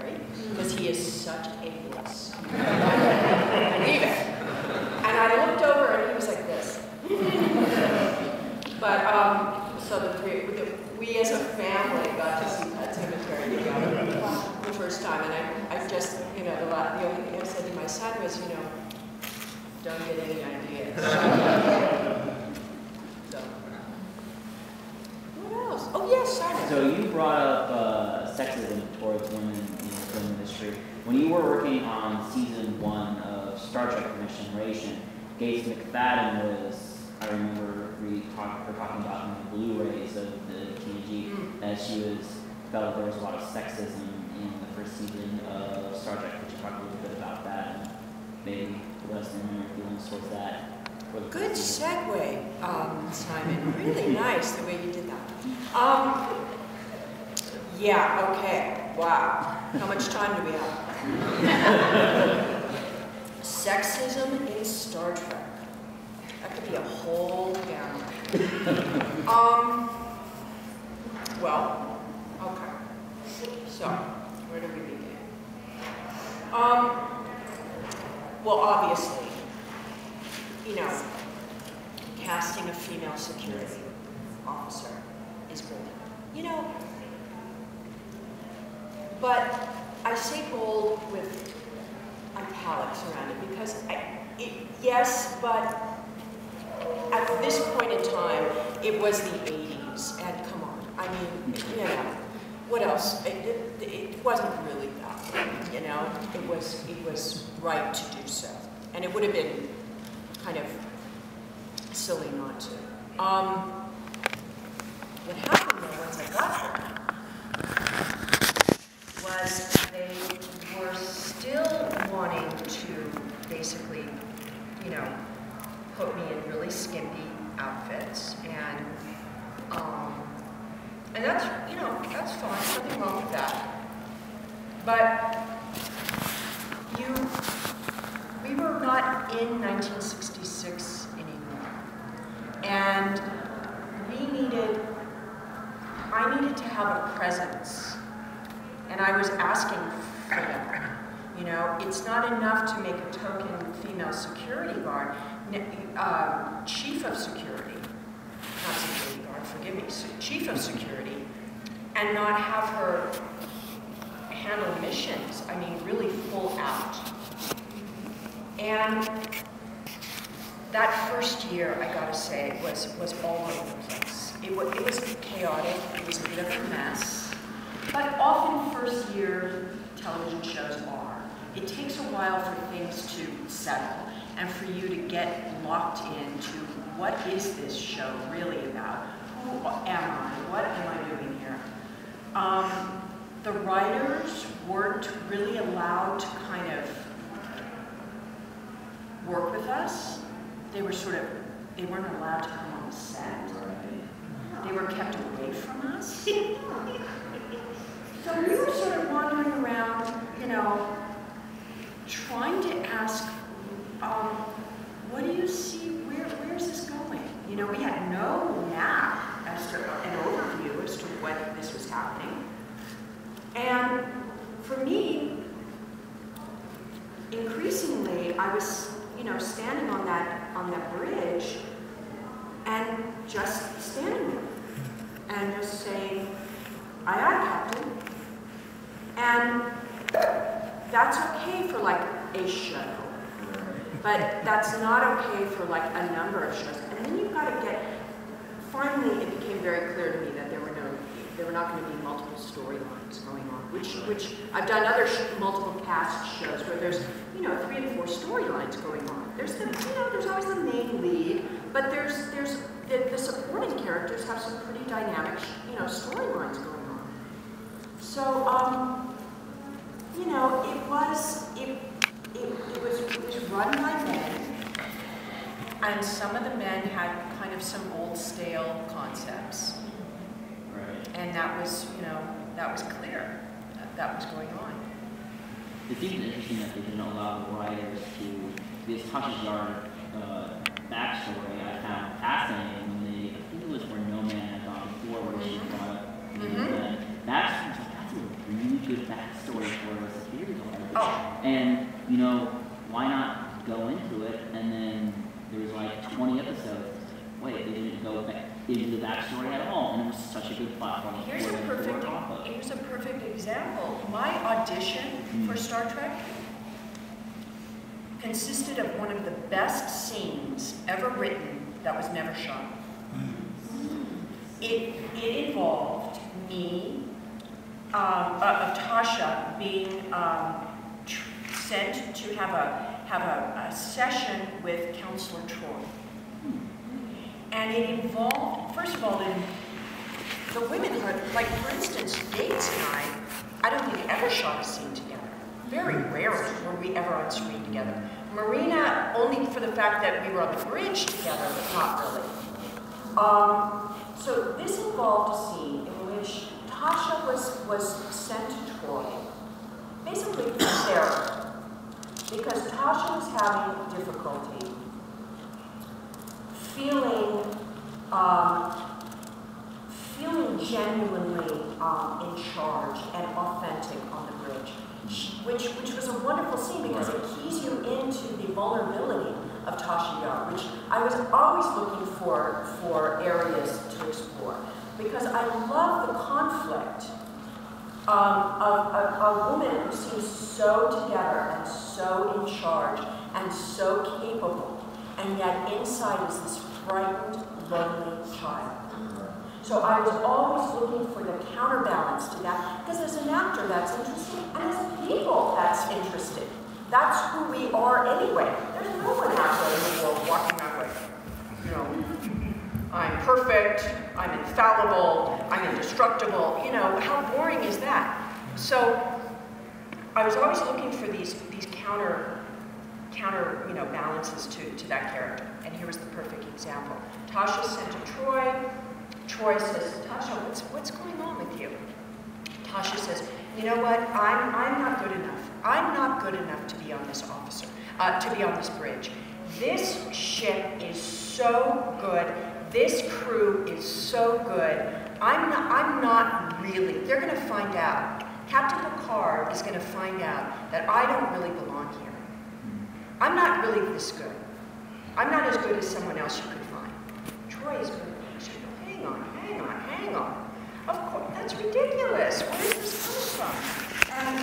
secretary, because he is such a wuss. Believe it. And I looked over and he was like this. But, so we as a family got to see Pet Cemetery together the first time. And I just, you know, the only thing I said to my son was, you know, don't get any ideas. So. What else? Oh, yes, Simon. So you brought up sexism towards women in the film industry. When you were working on season 1 of Star Trek: The Next Generation, Gates McFadden was, I remember her talking about in the Blu-rays of the TNG, that she felt there was a lot of sexism in the first season of Star Trek. Could you talk a little bit about that and maybe let us know your feelings towards that? Good segue, Simon. Really nice the way you did that. Yeah, okay. Wow. How much time do we have? Sexism in Star Trek. That could be a whole gamut. Well, okay. So, where do we begin? Well, obviously, you know, casting a female security officer is bold. You know, but I say bold with italics around it because, yes, but at this point in time, it was the 80s, and come on, I mean, you know, what else? It wasn't really that, you know, it was right to do so, and it would have been kind of silly not to. What happened though once I got there was they were still wanting to basically, you know, put me in really skimpy outfits, and that's, you know, that's fine, nothing wrong with that. But we were not in 1966 anymore, and I needed to have a presence, and I was asking for them. You know, it's not enough to make a token female security guard, chief of security, not security guard, forgive me, chief of security, and not have her handle missions, I mean, really full out. And that first year, I gotta say, was all over the place. It was chaotic, it was a bit of a mess, but often first year television shows are. It takes a while for things to settle and for you to get locked into what is this show really about? Who am I? What am I doing here? The writers weren't really allowed to kind of work with us. They weren't allowed to come on the set. They were kept away from us. So we were sort of wandering around, you know, trying to ask, what do you see, where's this going? You know, we had no map as to an overview as to what this was happening. And for me, increasingly, I was, you know, standing on that bridge and just standing there and just saying, aye, aye, Captain. And that's okay for like a show, but that's not okay for like a number of shows. And then you've got to get, finally it became very clear to me that there were not going to be multiple storylines going on, which I've done other multiple cast shows where there's, you know, 3 and 4 storylines going on. There's the, you know, there's always the main lead, but there's the supporting characters have some pretty dynamic, you know, storylines going on. So, you know, it was run by men, and some of the men had kind of some old stale concepts. Right. And that was, you know, that was clear that was going on. It seems interesting that they didn't allow the writers to, this touches our backstory I found fascinating when they, I think it was where No Man Had Gone Before, where she brought up, that's a really good backstory for a security guard. Oh. And, you know, why not go into it, and then there was like 20 episodes. Wait, they didn't go back into the backstory at all, and it was such a good platform. Here's a perfect example. My audition for Star Trek consisted of one of the best scenes ever written that was never shot. It involved me, Tasha being sent to have a session with Counselor Troy. And it involved, first of all, the women, like for instance, Gates and I don't think ever shot a scene together. Very rarely were we ever on screen together. Marina, only for the fact that we were on the bridge together, but not really. So this involved a scene in which Tasha was sent to Troy, basically for therapy, because Tasha was having difficulty feeling genuinely in charge and authentic on the bridge, which was a wonderful scene because it keys you into the vulnerability of Tasha Yar, which I was always looking for areas to explore, because I love the conflict of a woman who seems so together and so in charge and so capable, and yet inside is this frightened, lonely child. So I was always looking for the counterbalance to that, because as an actor that's interesting, and as people that's interesting. That's who we are anyway. There's no one out there in the world walking around like, you know, I'm perfect, I'm infallible, I'm indestructible. You know, how boring is that? So I was always looking for these counter balances to that character. And here was the perfect example. Tasha's sent to Troy. Troy says, Tasha, what's going on with you? Tasha says, you know what, I'm not good enough. I'm not good enough to be on this to be on this bridge. This ship is so good. This crew is so good. I'm not really, they're gonna find out. Captain Picard is gonna find out that I don't really belong here. I'm not really this good. I'm not as good as someone else you could find. Troy is good. Hang on. Of course, that's ridiculous. Where is this coming from? And